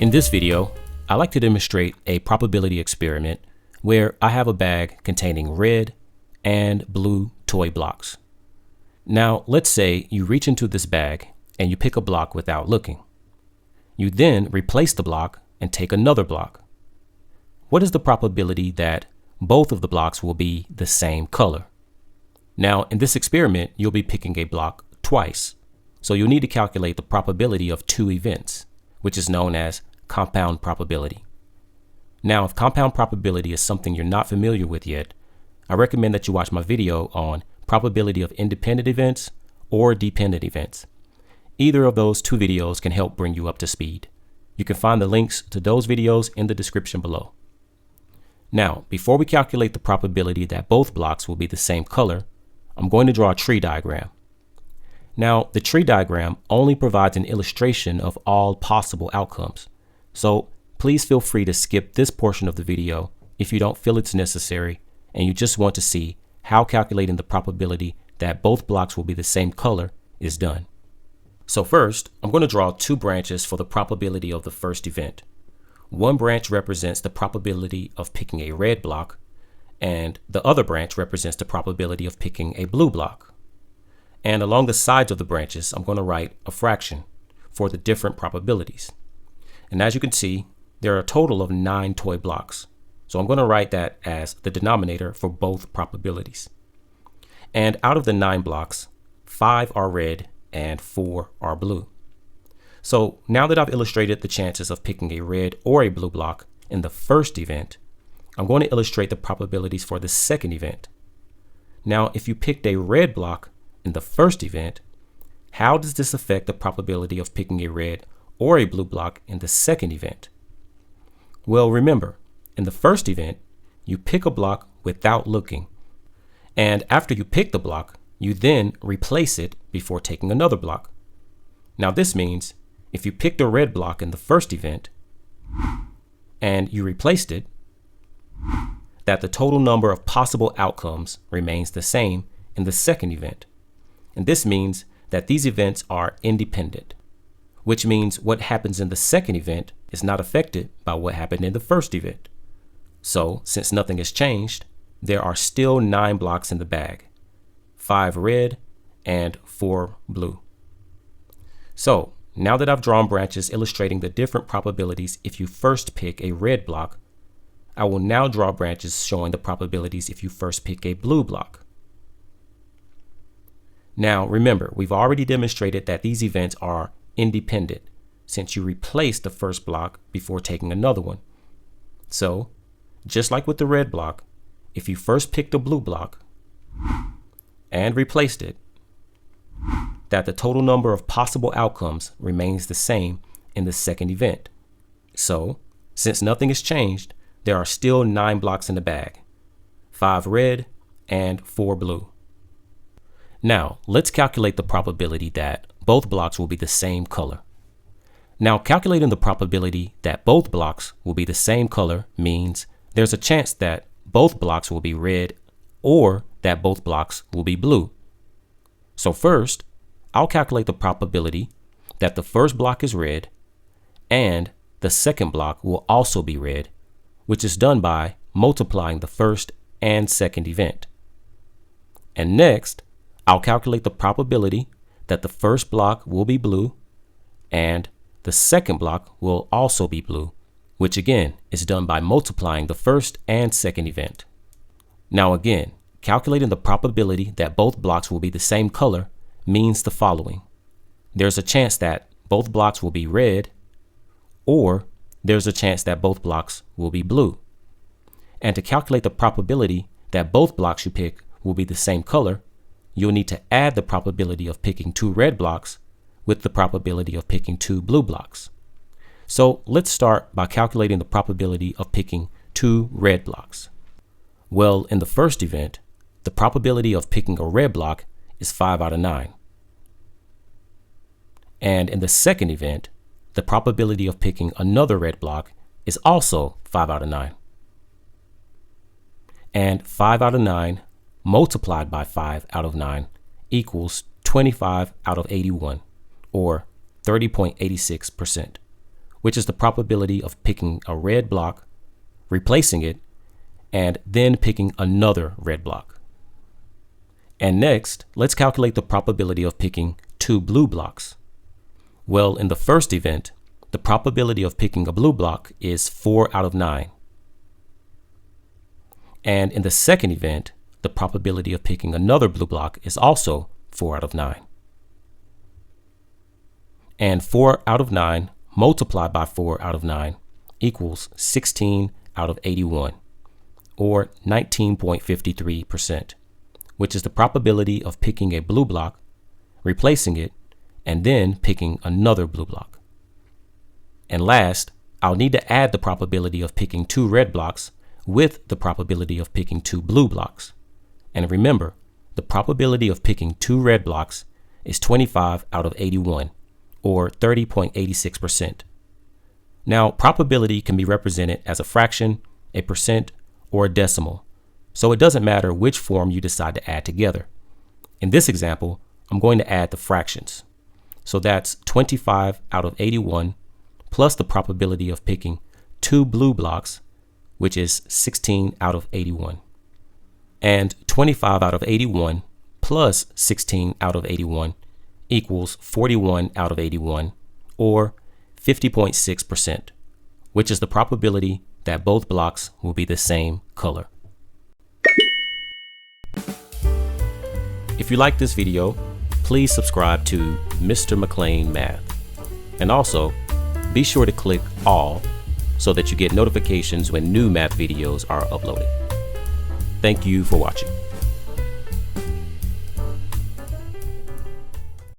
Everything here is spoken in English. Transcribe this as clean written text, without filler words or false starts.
In this video, I like to demonstrate a probability experiment where I have a bag containing red and blue toy blocks. Now, let's say you reach into this bag and you pick a block without looking. You then replace the block and take another block. What is the probability that both of the blocks will be the same color? Now, in this experiment, you'll be picking a block twice. So you'll need to calculate the probability of two events, which is known as compound probability. Now, if compound probability is something you're not familiar with yet, I recommend that you watch my video on probability of independent events or dependent events. Either of those two videos can help bring you up to speed. You can find the links to those videos in the description below. Now, before we calculate the probability that both blocks will be the same color, I'm going to draw a tree diagram. Now, the tree diagram only provides an illustration of all possible outcomes. So please feel free to skip this portion of the video if you don't feel it's necessary and you just want to see how calculating the probability that both blocks will be the same color is done. So first, I'm going to draw two branches for the probability of the first event. One branch represents the probability of picking a red block, and the other branch represents the probability of picking a blue block. And along the sides of the branches, I'm going to write a fraction for the different probabilities. And as you can see, there are a total of 9 toy blocks. So I'm going to write that as the denominator for both probabilities. And out of the 9 blocks, 5 are red and 4 are blue. So now that I've illustrated the chances of picking a red or a blue block in the first event, I'm going to illustrate the probabilities for the second event. Now, if you picked a red block in the first event, how does this affect the probability of picking a red or a blue block in the second event? Well, remember, in the first event, you pick a block without looking. And after you pick the block, you then replace it before taking another block. Now, this means if you picked a red block in the first event and you replaced it, that the total number of possible outcomes remains the same in the second event. And this means that these events are independent, which means what happens in the second event is not affected by what happened in the first event. So, since nothing has changed, there are still 9 blocks in the bag, 5 red and 4 blue. So, now that I've drawn branches illustrating the different probabilities if you first pick a red block, I will now draw branches showing the probabilities if you first pick a blue block. Now, remember, we've already demonstrated that these events are independent since you replaced the first block before taking another one. So, just like with the red block, if you first picked a blue block and replaced it, that the total number of possible outcomes remains the same in the second event. So, since nothing has changed, there are still 9 blocks in the bag, 5 red and 4 blue. Now, let's calculate the probability that both blocks will be the same color. Now, calculating the probability that both blocks will be the same color means there's a chance that both blocks will be red or that both blocks will be blue. So first, I'll calculate the probability that the first block is red and the second block will also be red, which is done by multiplying the first and second event. And next, I'll calculate the probability that the first block will be blue and the second block will also be blue, which again is done by multiplying the first and second event. Now again, calculating the probability that both blocks will be the same color means the following. There's a chance that both blocks will be red, or there's a chance that both blocks will be blue. And to calculate the probability that both blocks you pick will be the same color, you'll need to add the probability of picking 2 red blocks with the probability of picking 2 blue blocks. So let's start by calculating the probability of picking 2 red blocks. Well, in the first event, the probability of picking a red block is 5 out of 9. And in the second event, the probability of picking another red block is also 5 out of 9. And 5 out of 9 multiplied by 5 out of 9 equals 25 out of 81, or 30.86%, which is the probability of picking a red block, replacing it, and then picking another red block. And next, let's calculate the probability of picking 2 blue blocks. Well, in the first event, the probability of picking a blue block is 4 out of 9. And in the second event, the probability of picking another blue block is also 4 out of 9. And 4 out of 9 multiplied by 4 out of 9 equals 16 out of 81, or 19.53%, which is the probability of picking a blue block, replacing it, and then picking another blue block. And last, I'll need to add the probability of picking 2 red blocks with the probability of picking 2 blue blocks. And remember, the probability of picking 2 red blocks is 25 out of 81, or 30.86%. Now, probability can be represented as a fraction, a percent, or a decimal, so it doesn't matter which form you decide to add together. In this example, I'm going to add the fractions. So that's 25 out of 81 plus the probability of picking 2 blue blocks, which is 16 out of 81. And 25 out of 81 plus 16 out of 81 equals 41 out of 81, or 50.6%, which is the probability that both blocks will be the same color. If you like this video, please subscribe to Mr. McLean Math. And also, be sure to click all so that you get notifications when new math videos are uploaded. Thank you for watching.